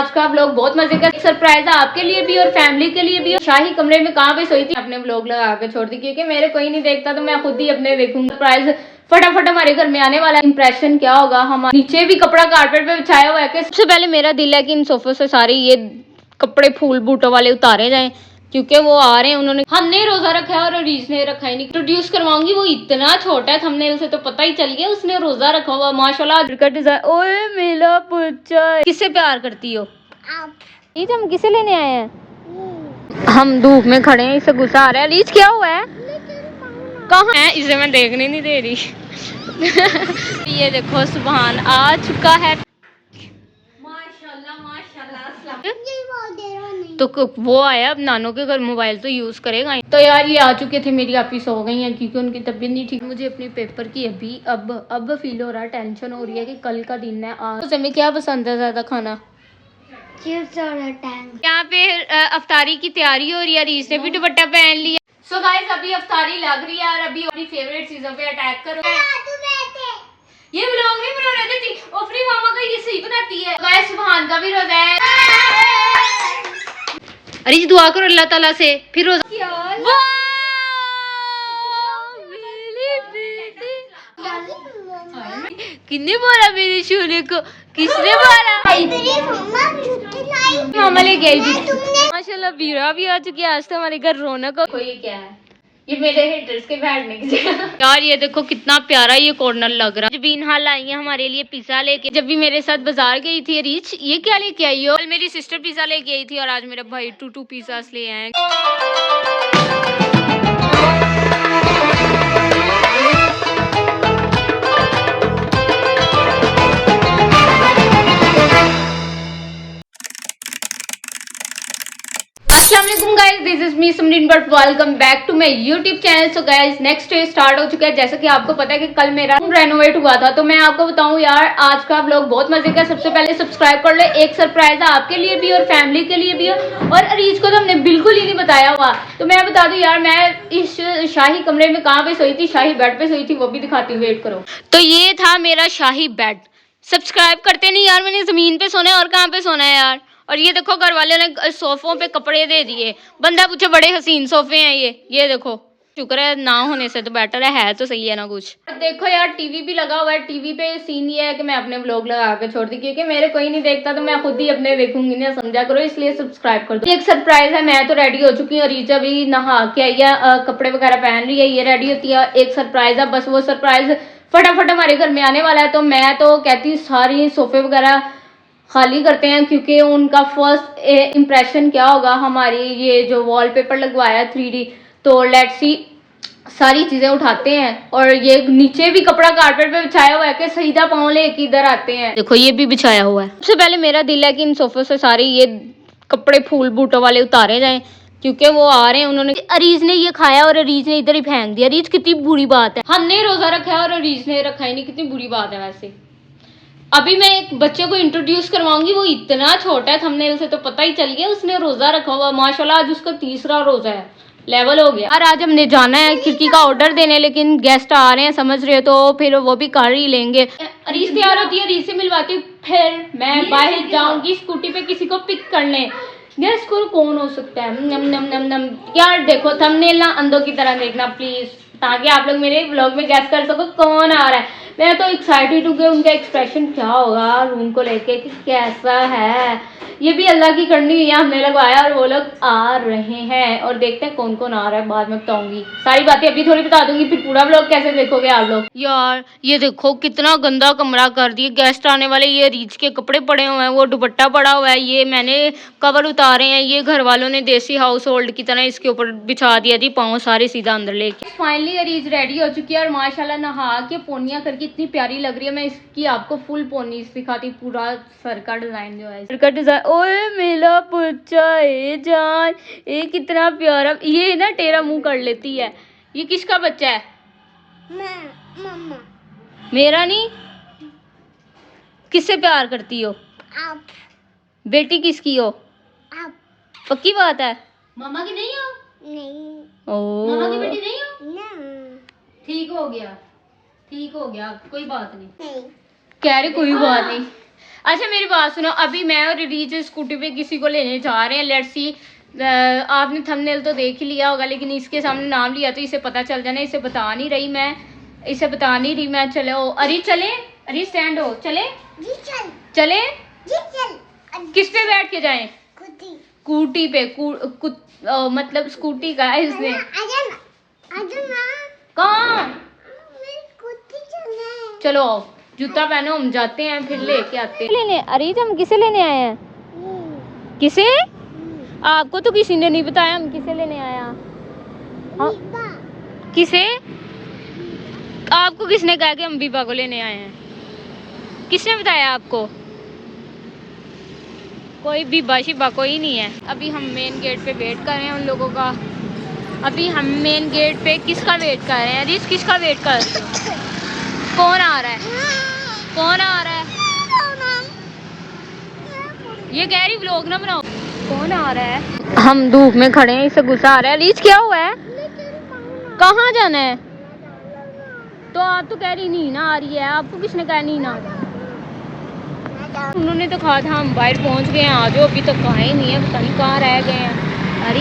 आज का व्लॉग बहुत मजे का सरप्राइज है आपके लिए भी और फैमिली के लिए भी। शाही कमरे में कहाँ पे सोई थी, अपने व्लॉग लगा के छोड़ दी क्योंकि मेरे कोई नहीं देखता तो मैं खुद ही अपने देखूंगी। सरप्राइज फटाफट हमारे घर में आने वाला है। इंप्रेशन क्या होगा, हम नीचे भी कपड़ा कारपेट पे बिछाया हुआ है कि सबसे पहले मेरा दिल है कि इन सोफों से सारे ये कपड़े फूल बूटों वाले उतारे जाएं क्योंकि वो आ रहे हैं। उन्होंने हमने रोजा रखा है और अरीज ने रखा ही नहीं। इंट्रोड्यूस करवाऊंगी, वो इतना छोटा है थंबनेल से तो पता ही चल गया उसने रोजा रखा हुआ माशाल्लाह। ओए मेरा बच्चा, किससे प्यार करती हो आप? रीज हम किसे लेने आए हैं? हम धूप में खड़े हैं, इससे गुस्सा आ रहा है। रीज क्या हुआ है, कहाँ है? इसे मैं देखने नहीं दे रही। ये देखो सुबहान आ चुका है माशाल्लाह माशाल्लाह। तो वो आया, अब नानों के घर मोबाइल तो यूज करेगा। तो यार ये आ चुके थे, मेरी आपी सो गई हैं क्योंकि उनकी तबीयत नहीं ठीक। मुझे अपने पेपर की अभी अब फील हो रहा है, टेंशन हो रही है कि कल का दिन है। आज तो हमें क्या पसंद है ज्यादा खाना? यहाँ पे अफ्तारी की तैयारी हो रही है, रीस ने भी दुपट्टा पहन लिया। सो गाइस अभी अफ्तारी लग रही है और अभी अपनी फेवरेट चीजों पे अटैक करो। ये व्लॉग नहीं बनाने देती, अपनी मामा का ये सही बनाती है। गाइस सुभान का भी रोजा है। अरे दुआ करो अल्लाह ताला से, फिर रोजा। किसने बोला मेरे शोले को, किसने बोला? मामा ले गई माशाल्लाह। बीरा भी आ चुकी है, आज तो हमारे घर रौनक हो। ये क्या है? ये मेरे हेटर्स के बैठने की जगह। यार ये देखो कितना प्यारा ये कॉर्नर लग रहा है। जब इन हाल आई है हमारे लिए पिज्जा लेके। जब भी मेरे साथ बाजार गई थी रीच, ये क्या लेके आई हो? कल मेरी सिस्टर पिज्जा लेके आई थी और आज मेरे भाई टू पिज्जा ले आए। अस्सलामुअलैकुम guys, this is me Samreen but welcome back to my YouTube channel. So guys next day start हो चुका है। जैसा कि आपको पता है कि कल मेरा रेनोवेट हुआ था, तो मैं आपको बताऊं यार आज का व्लॉग बहुत मजे का। सबसे पहले सब्सक्राइब कर ले, एक सरप्राइज है आपके लिए भी और फैमिली के लिए भी। और अरीज को तो हमने बिल्कुल ही नहीं बताया हुआ। तो मैं बता दूं यार, मैं इस शाही कमरे में कहाँ पे सोई थी, शाही बेड पे सोई थी, वो भी दिखाती हूँ, वेट करो। तो ये था मेरा शाही बेड। सब्सक्राइब करते नहीं यार, मैंने जमीन पे सोना है और कहाँ पे सोना है यार। और ये देखो घर वाले ने सोफों पे कपड़े दे दिए। बंदा पूछे बड़े हसीन सोफे हैं ये देखो। शुक्र है ना होने से तो बेटर है तो सही है ना कुछ। देखो यार टीवी भी लगा हुआ है। टीवी पे सीन ये है कि मैं अपने व्लॉग लगा के छोड़ दी क्योंकि मेरे कोई नहीं देखता तो मैं खुद ही अपने देखूंगी ना, समझा करो, इसलिए सब्सक्राइब कर दो। एक सरप्राइज है, मैं तो रेडी हो चुकी हूँ, रीचा भी नहा के आई है, कपड़े वगैरह पहन रही है, ये रेडी होती है। एक सरप्राइज है, बस वो सरप्राइज फटाफट हमारे घर में आने वाला है। तो मैं तो कहती हूँ सारी सोफे वगैरह खाली करते हैं क्योंकि उनका फर्स्ट इम्प्रेशन क्या होगा। हमारी ये जो वॉलपेपर लगवाया है 3D, तो लेट्स सी सारी चीजें उठाते हैं। और ये नीचे भी कपड़ा कारपेट पे बिछाया हुआ है कि सीधा पाँव लेके इधर आते हैं। देखो ये भी बिछाया हुआ है। सबसे पहले मेरा दिल है कि इन सोफों से सारे ये कपड़े फूल बूटों वाले उतारे जाएं क्योंकि वो आ रहे हैं। उन्होंने अरीज ने ये खाया और अरीज ने इधर ही फेंक दिया। अरीज कितनी बुरी बात है, हमने रोजा रखा है और अरीज ने रखा ही नहीं, कितनी बुरी बात है। वैसे अभी मैं एक बच्चे को इंट्रोड्यूस करवाऊंगी, वो इतना छोटा है थंबनेल से तो पता ही चल गया उसने रोजा रखा हुआ माशाल्लाह। आज उसका तीसरा रोजा है, लेवल हो गया। और आज हमने जाना है खिड़की का ऑर्डर देने, लेकिन गेस्ट आ रहे हैं समझ रहे हो, तो फिर वो भी कर ही लेंगे। अरीज तैयार होती है, अरीज से मिलवाती हूँ, फिर मैं बाहर जाऊंगी स्कूटी पे किसी को पिक करने। गेस्ट को कौन हो सकता है? नम नम नम नम। यार देखो थंबनेल ना अंधों की तरह देखना प्लीज, ताकि आप लोग मेरे व्लॉग में गेस कर सको कौन आ रहा है। मैं तो एक्साइटेड हूँ कि उनका एक्सप्रेशन क्या होगा रूम को लेके कि कैसा है। ये भी अल्लाह की करनी हुई है, हमने लगवाया और वो लोग आ रहे हैं और देखते हैं कौन कौन आ रहा है। बाद में बताऊंगी सारी बातें, अभी थोड़ी बता दूंगी, फिर पूरा व्लॉग कैसे देखोगे आप लोग। यार ये देखो कितना गंदा कमरा कर दिया, गेस्ट आने वाले। ये रीच के कपड़े पड़े हुए हैं, वो दुपट्टा पड़ा हुआ है, ये मैंने कवर उतारे हैं, ये घर वालों ने देसी हाउस होल्ड की तरह इसके ऊपर बिछा दिया थी, पाँव सारे सीधा अंदर लेके। फाइनली अरीज रेडी हो चुकी है और माशाल्लाह नहा के पोनियां करके इतनी प्यारी लग रही है। मैं इसकी आपको फुल पोनी दिखाती, पूरा सर का डिजाइन जो है, सर का डिजाइन। ओए मेरा बच्चा है जान, ये कितना प्यारा। ये ना टेढ़ा मुंह कर लेती है। ये किसका बच्चा है? मम्मा। मेरा नहीं। किससे प्यार करती हो आप? बेटी किसकी हो आप? पक्की बात है? मम्मा की नहीं हो? नहीं। ओ मम्मा की बेटी नहीं हो? नहीं। ठीक हो गया, ठीक हो गया, कोई बात नहीं। कह रहे कोई बात नहीं। अच्छा मेरी बात सुनो, अभी मैं और रीज स्कूटी पे किसी को लेने जा रहे हैं। लेट्स सी, आपने थंबनेल तो देख ही लिया होगा, लेकिन इसके सामने नाम लिया तो इसे पता चल जाना। इसे बता नहीं रही मैं, चलो अरे चले, अरे स्टैंड हो, चले जी चल चले जी चल। किस पे बैठ के जाएं? स्कूटी पे मतलब स्कूटी का है इसने। आजा ना कहाँ? मैं स्कूटी चलना है। चलो आओ, जूता पहनो, हम जाते हैं, फिर लेके आते हैं। लेने अरे हम किसे लेने आए हैं? किसे? आपको तो किसी ने नहीं बताया हम किसे लेने आए हैं। हाँ? किसे? आपको किसने कहा कि हम बीबा को लेने आए हैं? किसने बताया आपको? कोई बीबा शिबा कोई नहीं है। अभी हम मेन गेट पे वेट कर रहे हैं उन लोगों का। अभी हम मेन गेट पे किसका वेट कर रहे हैं? अरे किसका वेट कर रहे हो? कौन आ रहा है? कौन आ रहा है? ये कह रही व्लॉग ना बनाओ। कौन आ रहा है? हम धूप में खड़े हैं, इससे गुस्सा आ रहा है। रीच क्या हुआ है? कहाँ जाना है? तो आप तो कह रही नीना आ रही है, आपको किसने कहा नीना? उन्होंने तो कहा था हम बाहर पहुंच गए हैं, आ जाओ, अभी तक कहाँ ही नहीं है, पता नहीं कहाँ रह गए हैं। अरे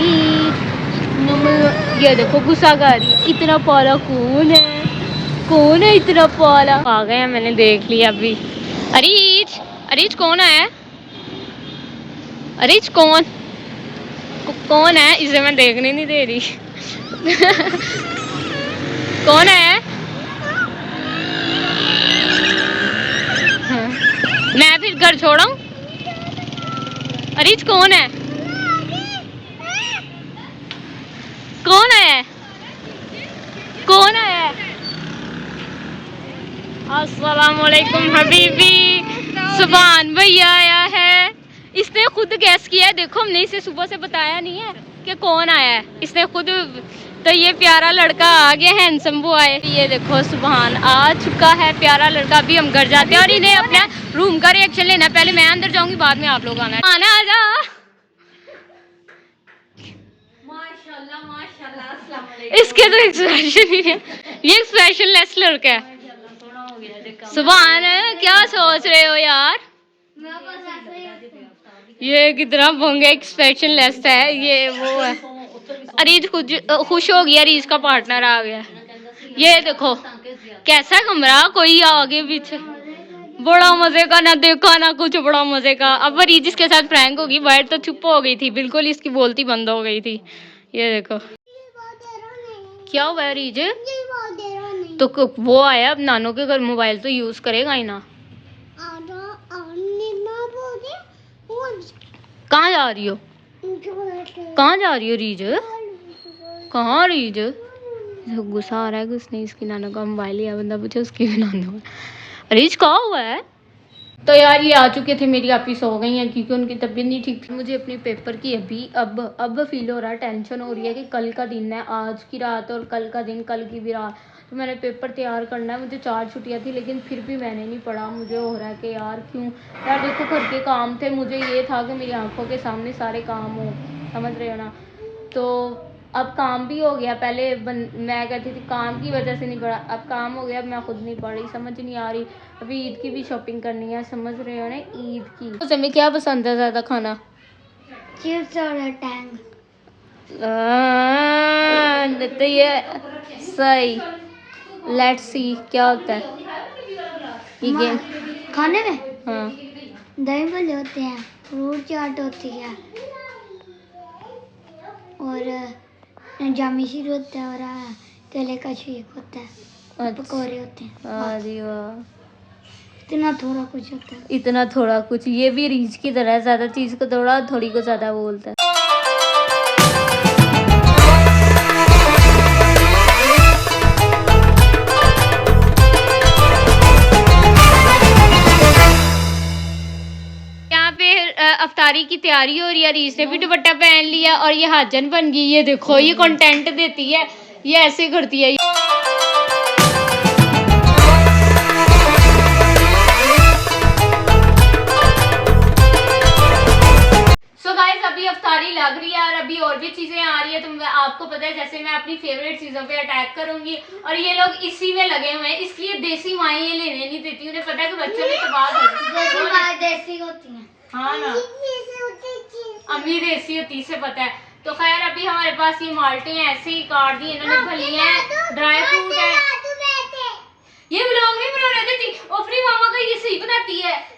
ये देखो गुस्सा कर रही है। इतना पाला कौन है? कौन है इतना पाला? आ गए हैं, मैंने देख लिया अभी। अरीज कौन है? अरीज कौन है? इसे मैं देखने नहीं दे रही। कौन है? हाँ। मैं फिर घर छोड़ाऊं? अरीज कौन है? कौन है? कौन है? अस्सलामुअलैकुम हबीबी। सुभान भैया आया है। इसने खुद गैस किया है। देखो हमने इसे सुबह से बताया नहीं है कि कौन आया है, इसने खुद। तो ये प्यारा लड़का आ गया है, हैंडसम बॉय। ये देखो सुभान आ चुका है प्यारा लड़का। अभी हम घर जाते हैं और इन्हें अपना रूम का रिएक्शन लेना है। पहले मैं अंदर जाऊंगी, बाद में आप लोग आना है। आना आजा। माशाल्लाह माशाल्लाह, अस्सलाम वालेकुम। इसके तो एक्सप्रेशन ही है, ये एक्सप्रेशन लेस लड़का है। सुभान क्या सोच रहे हो यार? ये कितना भोंगे एक्सप्रेशन लेस है। ये वो है। अरीज खुश हो गया, अरीज का पार्टनर आ गया। ये देखो कैसा कमरा, कोई आगे पीछे, बड़ा मजे का, ना देखा ना कुछ, बड़ा मजे का। अब अरीज इसके साथ फ्रैंक होगी, बाहर तो चुप हो गई थी बिल्कुल, इसकी बोलती बंद हो गई थी। ये देखो क्या हुआ अरीज? तो वो आया, अब नानों के घर मोबाइल तो यूज करेगा ही ना। कहाँ जा रही हो? कहाँ जा रही हो रीज? कहाँ रीज? गुस्सा आ रहा है कि उसने इसकी नाना का मोबाइल लिया, बंदा पूछे उसकी भी नाना। रीज कहाँ हुआ है? तो यार ये आ चुके थे, मेरी आप ही सो गई हैं क्योंकि उनकी तबीयत नहीं ठीक थी। मुझे अपने पेपर की अब फील हो रहा है, टेंशन हो रही है कि कल का दिन है, आज की रात और कल का दिन, कल की भी रात। तो मैंने पेपर तैयार करना है। मुझे 4 छुट्टियाँ थी, लेकिन फिर भी मैंने नहीं पढ़ा। मुझे हो रहा है कि यार क्यों यार, देखो घर के काम थे, मुझे ये था कि मेरी आंखों के सामने सारे काम हो, समझ रहे हो ना। तो अब काम भी हो गया। पहले मैं कहती थी काम की वजह से नहीं पढ़ा, अब काम हो गया, अब मैं खुद नहीं पढ़ रही, समझ नहीं आ रही। अभी ईद की भी शॉपिंग करनी है, समझ रहे हो ना, ईद की। तो तुम्हें क्या पसंद है ज़्यादा खाना? चिप्स और टैंग। तो ये सही। लेट्स सी क्या होता है ये गेम खाने में। हाँ, दही भल्ले होते हैं, फ्रूट चाट होती है और जामी शीर होता है और केले का शेक होता है, पकौड़े होते हैं। अरे वाह, इतना थोड़ा कुछ होता है। इतना थोड़ा कुछ। ये भी रीच की तरह है, ज़्यादा चीज़ को थोड़ा, थोड़ी को ज़्यादा बोलता है। अफ्तारी की तैयारी हो रही है, रीस ने भी दुपट्टा पहन लिया और ये हाजन बन गई। ये देखो ये कंटेंट देती है, ये ऐसे करती है। सो गाइस अभी अफ्तारी लग रही है और अभी और भी चीजें आ रही है, तो आपको पता है जैसे मैं अपनी फेवरेट चीजों पे अटैक करूंगी और ये लोग इसी में लगे हुए हैं, इसलिए देसी माएँ ये लेने नहीं देती, उन्हें पता है कि बच्चों ने तबाह हो देसी होती है। हाँ ना, अम्मी देसी होती से पता है। तो खैर अभी हमारे पास ये माल्टे हैं, ऐसे ही काट दिए इन्होंने, भली है, ड्राई फ्रूट है। ये व्लॉग नहीं बनाने देती, अपनी मामा का ये सही बनाती है।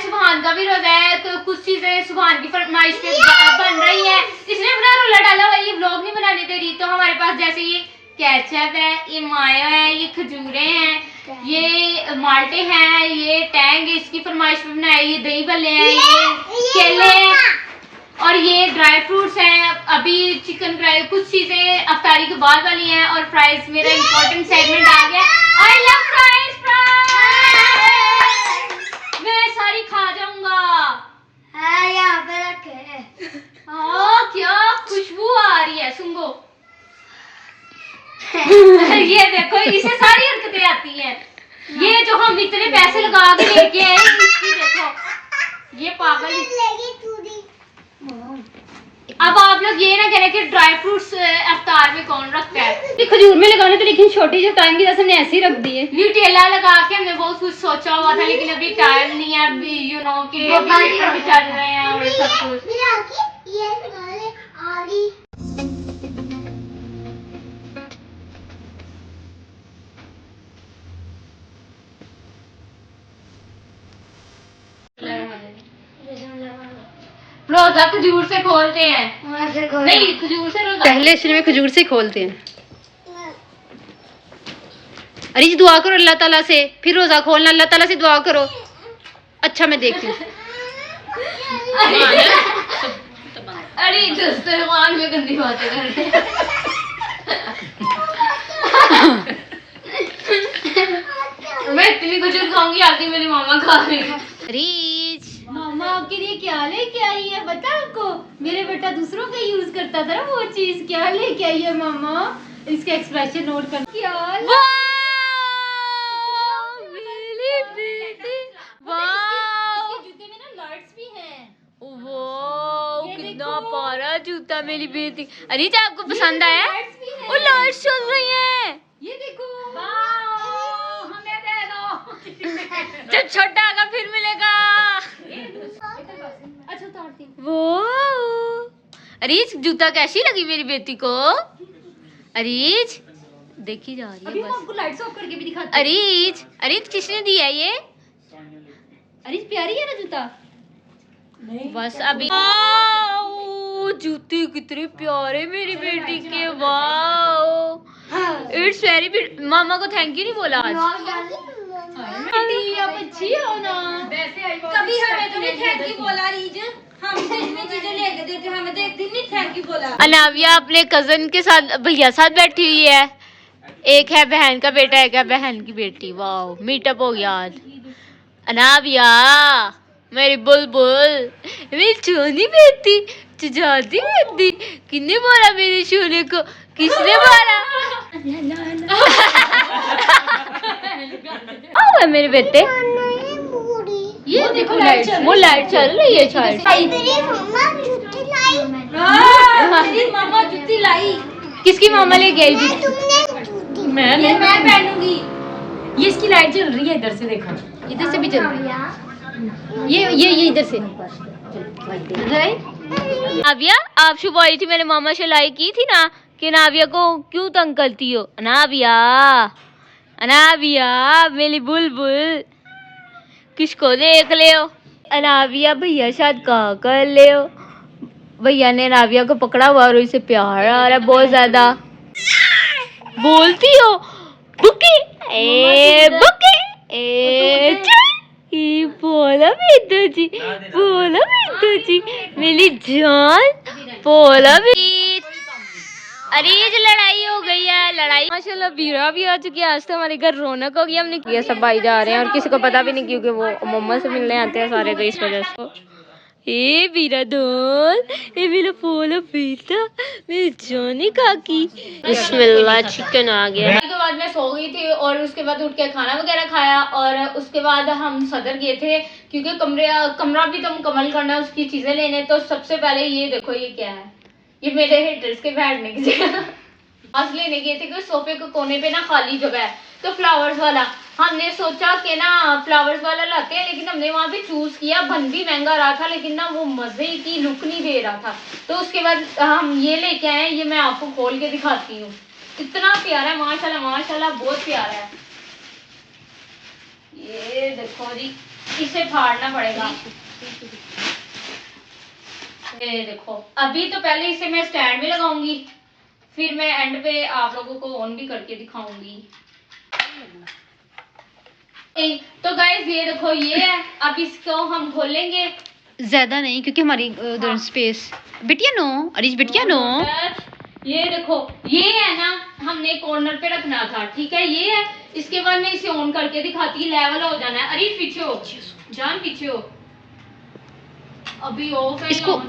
सुभान का भी रोजा है, तो कुछ चीजें सुभान की फरमाइश पे बन रही है, इसलिए अपना रोला डाला हुआ, ये व्लॉग नहीं बनाने दे रही। तो हमारे पास जैसे ये केचप है, ये माया है, ये खजूरें हैं, ये माल्टे हैं, ये टैंग इसकी फरमाइश पे बनाए, ये दही भल्ले हैं, ये केले हैं और ये ड्राई फ्रूट्स हैं। अभी चिकन फ्राई, कुछ चीजें अफ्तारी के बाद वाली हैं और फ्राइज मेरा इंपॉर्टेंट सेगमेंट आ गया। आई लव फ्राइज, मैं सारी खा जाऊंगा। हाँ यहाँ पे रखे। हाँ क्या खुशबू आ रही है, सुंगो। ये देखो इसे सारी हरकतें आती हैं, ये जो हम इतने पैसे लगा के लेके आए, इसकी देखो ये पागल। अब आप लोग ये ना कह रहे कि ड्राई फ्रूट्स अफ्तार में कौन रखता है। खजूर में लगाने तो लेकिन छोटी जो टाइम की जैसे ऐसे ही रख दिए, न्यूटेला लगा के हमने बहुत कुछ सोचा हुआ था, लेकिन अभी टाइम नहीं है, अभी यू नो के चल रहे हैं और सब कुछ। रोजा खजूर से खोलते हैं, नहीं खजूर से रोजा पहले शुरू में खजूर से खोलते हैं। अरे जी दुआ करो अल्लाह ताला से, फिर रोजा खोलना, अल्लाह ताला से दुआ करो। अच्छा मैं देखती हूँ। अरे दस्तरखान में गंदी बातें कर रहे हैं। मैं इतनी खजूर खाऊंगी आती मेरी मामा खा रही है। रीच मामा आपके लिए क्या लेके आई है बता आपको? मेरे बेटा दूसरों का यूज करता था ना वो चीज, क्या लेके आई है मामा? इसका एक्सप्रेशन नोट कर। क्या जूते में ना लाइट्स भी हैं। वो कितना प्यारा जूता मेरी बेटी। अरे जी आपको पसंद आया? वो लाइट्स चल रही हैं, ये देखो। हमें दे दो। जब छोटा होगा फिर मिलेगा। अच्छा उतारती हूँ। वो अरीज जूता कैसी लगी मेरी बेटी को? अरीज देखी जा रही अभी है मैं आपको लाइट्स ऑफ करके भी दिखाती हूँ। अरीज अरीज किसने दिया ये? अरे प्यारी है ना जूता? बस अभी जूते कितने प्यारे मेरी बेटी के, वाओ इट्स वेरी ब्यूटीफुल। मामा को थैंक यू नहीं बोला आज? बेटी आप अच्छी हो ना। कभी हमें तो नहीं थैंक यू बोला रीज, हम तो इतनी चीजें लेके देते, हमें तो एक दिन नहीं थैंक यू बोला। अनाविया अपने कजन के साथ भैया साथ बैठी हुई है, एक है बहन का बेटा, एक है बहन की बेटी। वाओ मीटअप हो गया आज। अनाविया मेरी बुलबुल, मेरी सोनी बेटी, चुजाती बेटी। किसने बोला मेरे सोने को? किसने बोला? आओ मेरे बेटे, ये देखो लाइट, वो लाइट चल रही है शायद। मेरी मामा जूती लाई। किसकी मामा ले गई जूती? मैं पहनूंगी। ये इसकी लाइट चल रही है, इधर से देखो, इधर से भी चल रही है। ये इधर से। नाविया आप सुबह आई थी, मैंने मामा से लाई की थी ना कि नाविया को क्यों तंग करती हो? नाविया अनाविया मेरी बुलबुल, किसको देख ले हो? अनाविया भैया शायद कहा कर ले हो। भैया ने नाविया को पकड़ा हुआ और उसे प्यार आ रहा है बहुत ज्यादा। बोलती हो बुके ए बुके ए बोला बेटा जी, बोला बेटा जी मेरी जान, बोला भी। अरे ये लड़ाई हो गई है, लड़ाई माशाल्लाह बीरा भी आ चुकी है। आज तो हमारे घर रौनक हो गई। हमने किया सब भाई जा रहे हैं और किसी को पता भी नहीं क्योंकि वो मोहम्मद से मिलने आते हैं सारे, तो इस वजह से ए मेरा दोस्त, ए मेरा फॉलो बेटा, मेरी जानी काकी। बिस्मिल्लाह, चिकन आ गया। उसके बाद मैं सो गई थी और उसके बाद उठ के खाना वगैरह खाया और उसके बाद हम सदर गए थे क्योंकि कमरा भी तो मुकम्मल करना है, उसकी चीजें लेने। तो सबसे पहले ये देखो, ये क्या है, ये मेरे हेटर्स के बैठने की जगह आज लेने गए थे क्योंकि सोफे के कोने पे ना खाली जगह है, तो फ्लावर्स वाला हमने सोचा कि ना फ्लावर्स वाला लाते हैं, लेकिन हमने वहाँ पे चूज किया। बन भी महंगा रहा था लेकिन ना वो मजे की लुक नहीं दे रहा था, तो उसके बाद हम ये लेके आए। ये मैं आपको खोल के दिखाती हूँ, इतना प्यारा है, माशाल्लाह माशाल्लाह, बहुत प्यारा है। ये देखो जी, इसे फाड़ना पड़ेगा। ये देखो, अभी तो पहले इसे मैं स्टैंड में लगाऊंगी, फिर मैं एंड पे आप लोगों को ऑन भी करके दिखाऊंगी। तो गाइस ये देखो, ये है। अब इसको हम खोलेंगे, ज्यादा नहीं क्योंकि हमारी उधर स्पेस। बिटिया नो, अरीज बिटिया नो। ये देखो, ये है ना, हमने कॉर्नर पे रखना था, ठीक है। ये है, इसके बाद मैं इसे ऑन करके दिखाती, लेवल हो जाना है। अरे पीछे हो जान, पीछे हो, अभी ऑफ है इसको।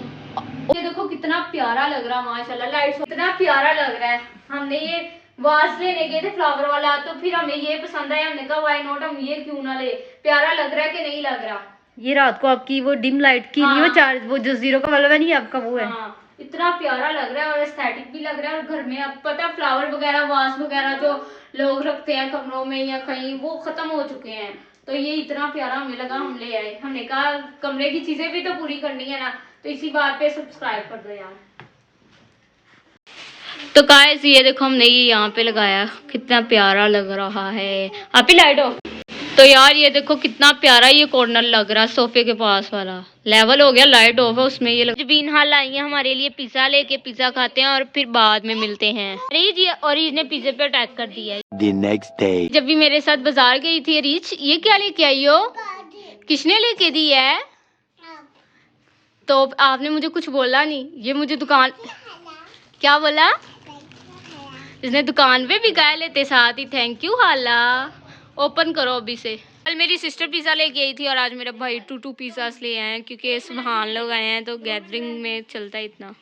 ये देखो कितना प्यारा लग रहा है, माशाल्लाह, लाइट्स इतना प्यारा लग रहा है। हमने ये वास लेने गए थे फ्लावर वाला, तो फिर हमें ये पसंद आया, हमने कहा व्हाई नॉट, हम ये क्यों ना ले। प्यारा लग रहा है कि नहीं लग रहा। ये रात को आपकी वो डिम लाइट की नहीं, वो चार्ज, वो जो जीरो का वाला है नहीं, आपका वो है। हाँ, इतना प्यारा लग रहा है और एस्थेटिक भी लग रहा है। और घर में अब पता, फ्लावर वगैरह, वास वगैरह जो लोग रखते हैं कमरों में या कहीं, वो खत्म हो चुके हैं। तो ये इतना प्यारा हमें लगा, हम ले आए। हमने कहा कमरे की चीजें भी तो पूरी करनी है ना, तो इसी बात पे सब्सक्राइब कर दो यार। तो गाइस ये देखो, हमने ये यहाँ पे लगाया, कितना प्यारा लग रहा है। आप ही लाइट हो। तो यार ये देखो कितना प्यारा ये कॉर्नर लग रहा है, सोफे के पास वाला। लेवल हो गया, लाइट ऑफ है उसमें। ये जबीन हाल आई है हमारे लिए पिज्जा लेके, पिज्जा खाते हैं और फिर बाद में मिलते हैं। अरीज ने पिज्जे पे अटैक कर दिया है। The next day. जब भी मेरे साथ बाजार गई थी अरीज, ये क्या लेके आई हो? किसने लेके दी है? तो आपने मुझे कुछ बोला नहीं। ये मुझे दुकान, क्या बोला? इसने दुकान पे भी गाय लेते साथ ही। थैंक यू हाला। ओपन करो अभी से। कल मेरी सिस्टर पिज़्ज़ा लेके आई थी और आज मेरा भाई 2 पिज़्ज़ास ले आए हैं क्योंकि सुबहान लोग आए हैं, तो गैदरिंग में चलता है इतना।